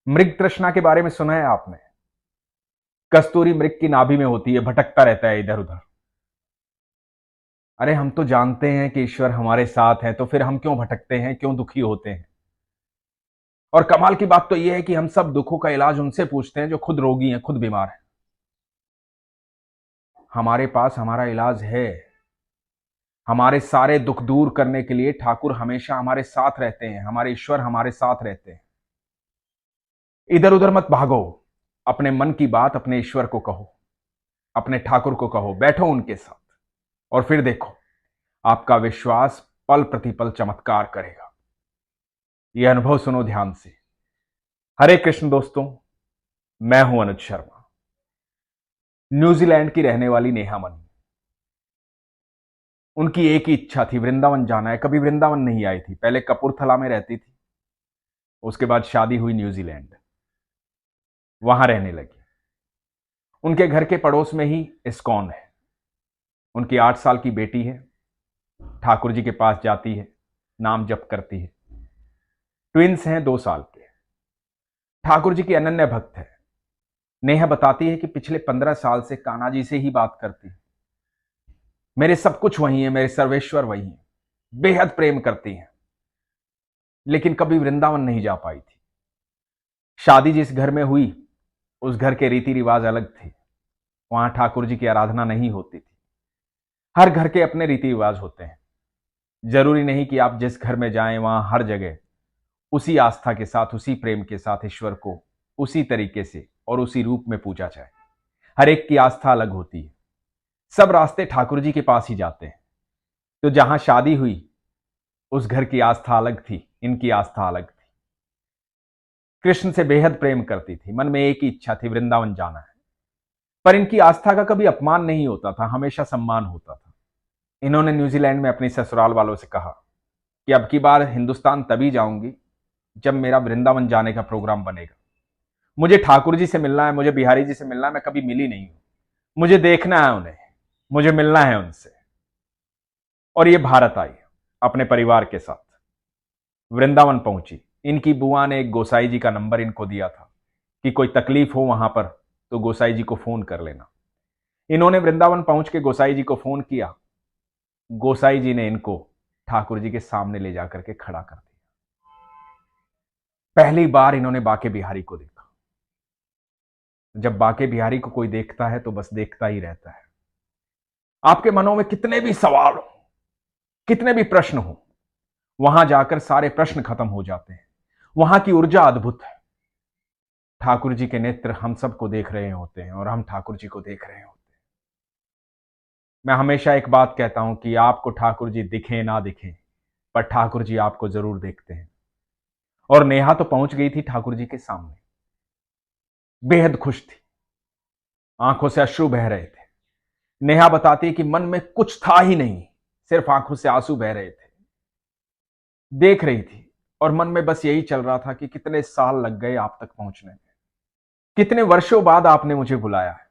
मृग तृष्णा के बारे में सुना है आपने? कस्तूरी मृग की नाभि में होती है, भटकता रहता है इधर उधर। अरे हम तो जानते हैं कि ईश्वर हमारे साथ है, तो फिर हम क्यों भटकते हैं, क्यों दुखी होते हैं? और कमाल की बात तो यह है कि हम सब दुखों का इलाज उनसे पूछते हैं जो खुद रोगी हैं, खुद बीमार हैं। हमारे पास हमारा इलाज है। हमारे सारे दुख दूर करने के लिए ठाकुर हमेशा हमारे साथ रहते हैं, हमारे ईश्वर हमारे साथ रहते हैं। इधर उधर मत भागो। अपने मन की बात अपने ईश्वर को कहो, अपने ठाकुर को कहो, बैठो उनके साथ और फिर देखो, आपका विश्वास पल प्रतिपल चमत्कार करेगा। यह अनुभव सुनो ध्यान से। हरे कृष्ण दोस्तों, मैं हूं अनुज शर्मा। न्यूजीलैंड की रहने वाली नेहा मनी, उनकी एक ही इच्छा थी, वृंदावन जाना है। कभी वृंदावन नहीं आई थी। पहले कपूरथला में रहती थी, उसके बाद शादी हुई न्यूजीलैंड, वहां रहने लगी। उनके घर के पड़ोस में ही इस्कॉन है। उनकी 8 साल की बेटी है, ठाकुर जी के पास जाती है, नाम जप करती है। ट्विंस हैं 2 साल के। ठाकुर जी की अनन्य भक्त है। नेहा बताती है कि पिछले 15 साल से कान्हा जी से ही बात करती है। मेरे सब कुछ वही है, मेरे सर्वेश्वर वही है। बेहद प्रेम करती हैं, लेकिन कभी वृंदावन नहीं जा पाई थी। शादी जिस घर में हुई, उस घर के रीति रिवाज अलग थे। वहां ठाकुर जी की आराधना नहीं होती थी। हर घर के अपने रीति रिवाज होते हैं। जरूरी नहीं कि आप जिस घर में जाएं वहां हर जगह उसी आस्था के साथ, उसी प्रेम के साथ ईश्वर को उसी तरीके से और उसी रूप में पूजा जाए। हर एक की आस्था अलग होती है। सब रास्ते ठाकुर जी के पास ही जाते हैं। तो जहां शादी हुई, उस घर की आस्था अलग थी, इनकी आस्था अलग थी। कृष्ण से बेहद प्रेम करती थी, मन में एक ही इच्छा थी, वृंदावन जाना है। पर इनकी आस्था का कभी अपमान नहीं होता था, हमेशा सम्मान होता था। इन्होंने न्यूजीलैंड में अपनी ससुराल वालों से कहा कि अब की बार हिंदुस्तान तभी जाऊंगी जब मेरा वृंदावन जाने का प्रोग्राम बनेगा। मुझे ठाकुर जी से मिलना है, मुझे बिहारी जी से मिलना है। मैं कभी मिली नहीं हूं, मुझे देखना है उन्हें, मुझे मिलना है उनसे। और ये भारत आई अपने परिवार के साथ, वृंदावन पहुंची। इनकी बुआ ने एक गोसाई जी का नंबर इनको दिया था कि कोई तकलीफ हो वहां पर तो गोसाई जी को फोन कर लेना। इन्होंने वृंदावन पहुंच के गोसाई जी को फोन किया। गोसाई जी ने इनको ठाकुर जी के सामने ले जाकर के खड़ा कर दिया। पहली बार इन्होंने बाके बिहारी को देखा। जब बाके बिहारी को कोई देखता है तो बस देखता ही रहता है। आपके मनों में कितने भी सवाल हो, कितने भी प्रश्न हो, वहां जाकर सारे प्रश्न खत्म हो जाते हैं। वहां की ऊर्जा अद्भुत है। ठाकुर जी के नेत्र हम सबको देख रहे होते हैं और हम ठाकुर जी को देख रहे होते हैं। मैं हमेशा एक बात कहता हूं कि आपको ठाकुर जी दिखे ना दिखे, पर ठाकुर जी आपको जरूर देखते हैं। और नेहा तो पहुंच गई थी ठाकुर जी के सामने, बेहद खुश थी, आंखों से अश्रु बह रहे थे। नेहा बताती है कि मन में कुछ था ही नहीं, सिर्फ आंखों से आंसू बह रहे थे। देख रही थी और मन में बस यही चल रहा था कि कितने साल लग गए आप तक पहुंचने में, कितने वर्षों बाद आपने मुझे बुलाया है।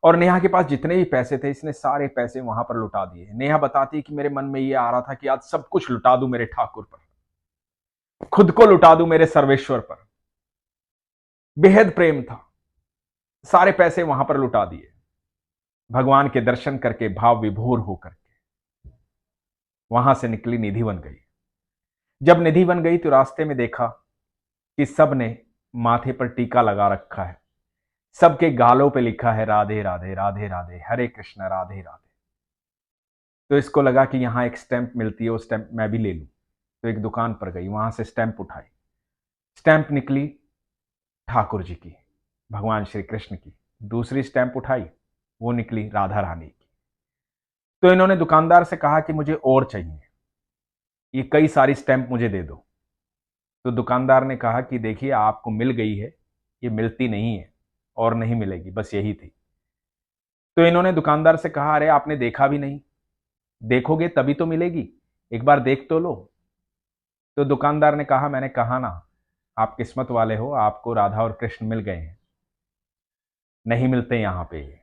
और नेहा के पास जितने भी पैसे थे, इसने सारे पैसे वहां पर लुटा दिए। नेहा बताती है कि मेरे मन में यह आ रहा था कि आज सब कुछ लुटा दूं मेरे ठाकुर पर, खुद को लुटा दूं मेरे सर्वेश्वर पर। बेहद प्रेम था, सारे पैसे वहां पर लुटा दिए। भगवान के दर्शन करके भाव विभोर होकर के वहां से निकली, निधि बन गई। जब निधि बन गई तो रास्ते में देखा कि सब ने माथे पर टीका लगा रखा है, सबके गालों पे लिखा है राधे राधे राधे राधे, हरे कृष्ण राधे राधे। तो इसको लगा कि यहां एक स्टैंप मिलती है, वो स्टैंप मैं भी ले लूं। तो एक दुकान पर गई, वहां से स्टैंप उठाई। स्टैंप निकली ठाकुर जी की, भगवान श्री कृष्ण की। दूसरी स्टैंप उठाई, वो निकली राधा रानी की। तो इन्होंने दुकानदार से कहा कि मुझे और चाहिए, ये कई सारी स्टैंप मुझे दे दो। तो दुकानदार ने कहा कि देखिए, आपको मिल गई है, ये मिलती नहीं है और नहीं मिलेगी, बस यही थी। तो इन्होंने दुकानदार से कहा, अरे आपने देखा भी नहीं, देखोगे तभी तो मिलेगी, एक बार देख तो लो। तो दुकानदार ने कहा, मैंने कहा ना, आप किस्मत वाले हो, आपको राधा और कृष्ण मिल गए हैं, नहीं मिलते यहां पे ये,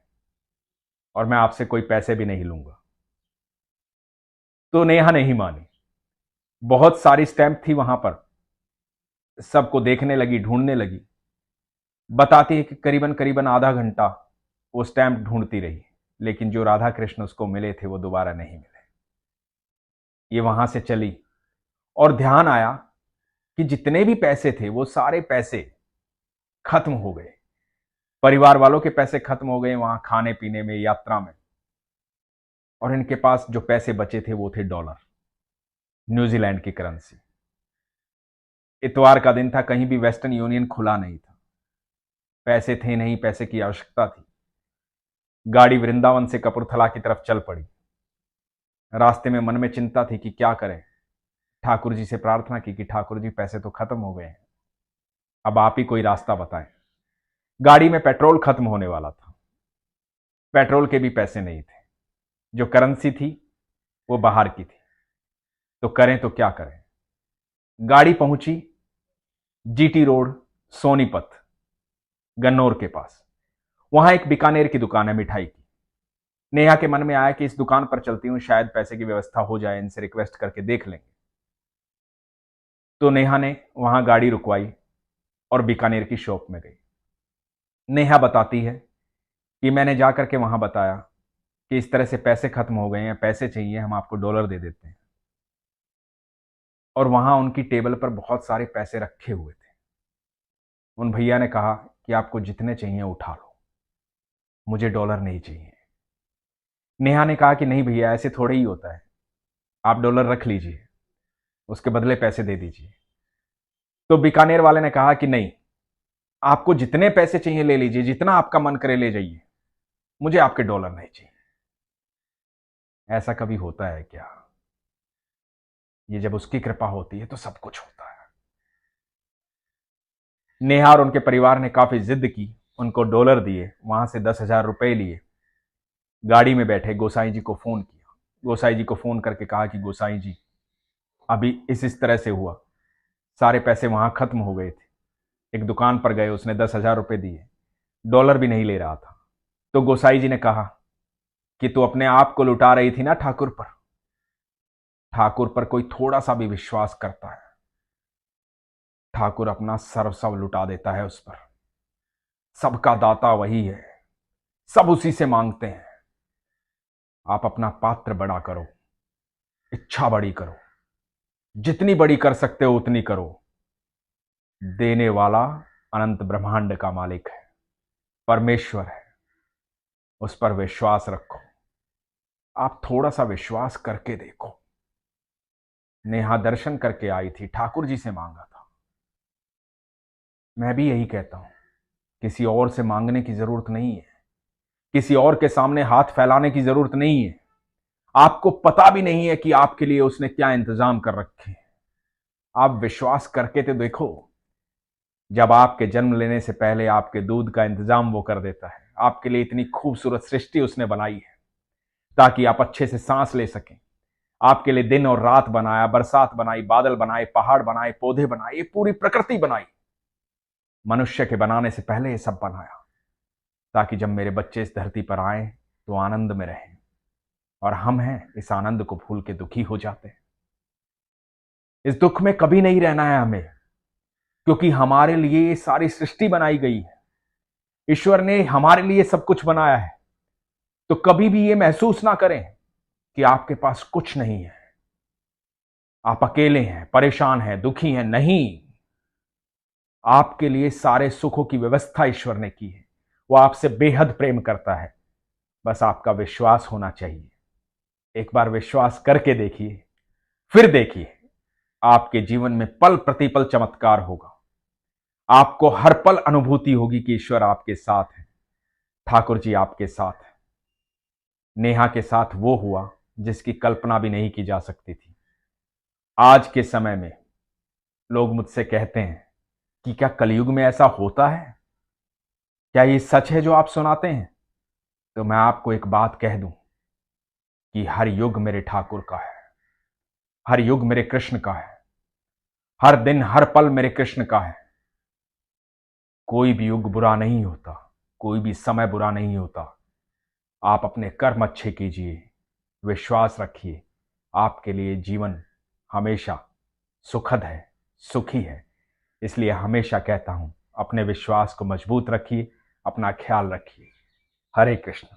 और मैं आपसे कोई पैसे भी नहीं लूंगा। तो नेहा नहीं मानी। बहुत सारी स्टैंप थी वहां पर, सबको देखने लगी, ढूंढने लगी। बताती है कि करीबन करीबन आधा घंटा वो स्टैंप ढूंढती रही, लेकिन जो राधा कृष्ण उसको मिले थे वो दोबारा नहीं मिले। ये वहां से चली और ध्यान आया कि जितने भी पैसे थे वो सारे पैसे खत्म हो गए। परिवार वालों के पैसे खत्म हो गए वहां खाने पीने में, यात्रा में, और इनके पास जो पैसे बचे थे वो थे डॉलर, न्यूजीलैंड की करेंसी। इतवार का दिन था, कहीं भी वेस्टर्न यूनियन खुला नहीं था, पैसे थे नहीं, पैसे की आवश्यकता थी। गाड़ी वृंदावन से कपूरथला की तरफ चल पड़ी। रास्ते में मन में चिंता थी कि क्या करें। ठाकुर जी से प्रार्थना की कि ठाकुर जी पैसे तो खत्म हो गए हैं, अब आप ही कोई रास्ता बताएं। गाड़ी में पेट्रोल खत्म होने वाला था, पेट्रोल के भी पैसे नहीं थे, जो करेंसी थी वो बाहर की थी, तो करें तो क्या करें। गाड़ी पहुंची जीटी रोड, सोनीपत, गन्नौर के पास। वहां एक बीकानेर की दुकान है मिठाई की। नेहा के मन में आया कि इस दुकान पर चलती हूं, शायद पैसे की व्यवस्था हो जाए, इनसे रिक्वेस्ट करके देख लेंगे। तो नेहा ने वहां गाड़ी रुकवाई और बीकानेर की शॉप में गई। नेहा बताती है कि मैंने जाकर के वहां बताया कि इस तरह से पैसे खत्म हो गए हैं, पैसे चाहिए, हम आपको डॉलर दे देते हैं। और वहां उनकी टेबल पर बहुत सारे पैसे रखे हुए थे। उन भैया ने कहा कि आपको जितने चाहिए उठा लो, मुझे डॉलर नहीं चाहिए। नेहा ने कहा कि नहीं भैया, ऐसे थोड़े ही होता है, आप डॉलर रख लीजिए, उसके बदले पैसे दे दीजिए। तो बीकानेर वाले ने कहा कि नहीं, आपको जितने पैसे चाहिए ले लीजिए, जितना आपका मन करे ले जाइए, मुझे आपके डॉलर नहीं चाहिए। ऐसा कभी होता है क्या? ये जब उसकी कृपा होती है तो सब कुछ होता है। नेहा और उनके परिवार ने काफी जिद की, उनको डॉलर दिए, वहां से 10,000 रुपए लिए। गाड़ी में बैठे गोसाई जी को फोन किया, गोसाई जी को फोन करके कहा कि गोसाई जी, अभी इस तरह से हुआ, सारे पैसे वहां खत्म हो गए थे। एक दुकान पर गए, उसने 10,000 रुपए दिए, डॉलर भी नहीं ले रहा था। तो गोसाई जी ने कहा कि तू अपने आप को लुटा रही थी ना ठाकुर पर। ठाकुर पर कोई थोड़ा सा भी विश्वास करता है, ठाकुर अपना सर्वस्व लुटा देता है उस पर। सबका दाता वही है, सब उसी से मांगते हैं। आप अपना पात्र बड़ा करो, इच्छा बड़ी करो, जितनी बड़ी कर सकते हो उतनी करो। देने वाला अनंत ब्रह्मांड का मालिक है, परमेश्वर है, उस पर विश्वास रखो। आप थोड़ा सा विश्वास करके देखो। नेहा दर्शन करके आई थी, ठाकुर जी से मांगा था। मैं भी यही कहता हूं, किसी और से मांगने की जरूरत नहीं है, किसी और के सामने हाथ फैलाने की जरूरत नहीं है। आपको पता भी नहीं है कि आपके लिए उसने क्या इंतजाम कर रखे हैं। आप विश्वास करके तो देखो। जब आपके जन्म लेने से पहले आपके दूध का इंतजाम वो कर देता है, आपके लिए इतनी खूबसूरत सृष्टि उसने बनाई है ताकि आप अच्छे से सांस ले सकें। आपके लिए दिन और रात बनाया, बरसात बनाई, बादल बनाए, पहाड़ बनाए, पौधे बनाए, ये पूरी प्रकृति बनाई। मनुष्य के बनाने से पहले ये सब बनाया ताकि जब मेरे बच्चे इस धरती पर आए तो आनंद में रहें। और हम हैं इस आनंद को भूल के दुखी हो जाते हैं। इस दुख में कभी नहीं रहना है हमें, क्योंकि हमारे लिए ये सारी सृष्टि बनाई गई है। ईश्वर ने हमारे लिए सब कुछ बनाया है। तो कभी भी ये महसूस ना करें कि आपके पास कुछ नहीं है, आप अकेले हैं, परेशान हैं, दुखी हैं। नहीं, आपके लिए सारे सुखों की व्यवस्था ईश्वर ने की है। वो आपसे बेहद प्रेम करता है, बस आपका विश्वास होना चाहिए। एक बार विश्वास करके देखिए, फिर देखिए, आपके जीवन में पल प्रतिपल चमत्कार होगा। आपको हर पल अनुभूति होगी कि ईश्वर आपके साथ है, ठाकुर जी आपके साथ है। नेहा के साथ वो हुआ जिसकी कल्पना भी नहीं की जा सकती थी। आज के समय में लोग मुझसे कहते हैं कि क्या कलयुग में ऐसा होता है, क्या ये सच है जो आप सुनाते हैं? तो मैं आपको एक बात कह दूं कि हर युग मेरे ठाकुर का है, हर युग मेरे कृष्ण का है, हर दिन हर पल मेरे कृष्ण का है। कोई भी युग बुरा नहीं होता, कोई भी समय बुरा नहीं होता। आप अपने कर्म अच्छे कीजिए, विश्वास रखिए, आपके लिए जीवन हमेशा सुखद है, सुखी है। इसलिए हमेशा कहता हूं, अपने विश्वास को मजबूत रखिए, अपना ख्याल रखिए। हरे कृष्ण।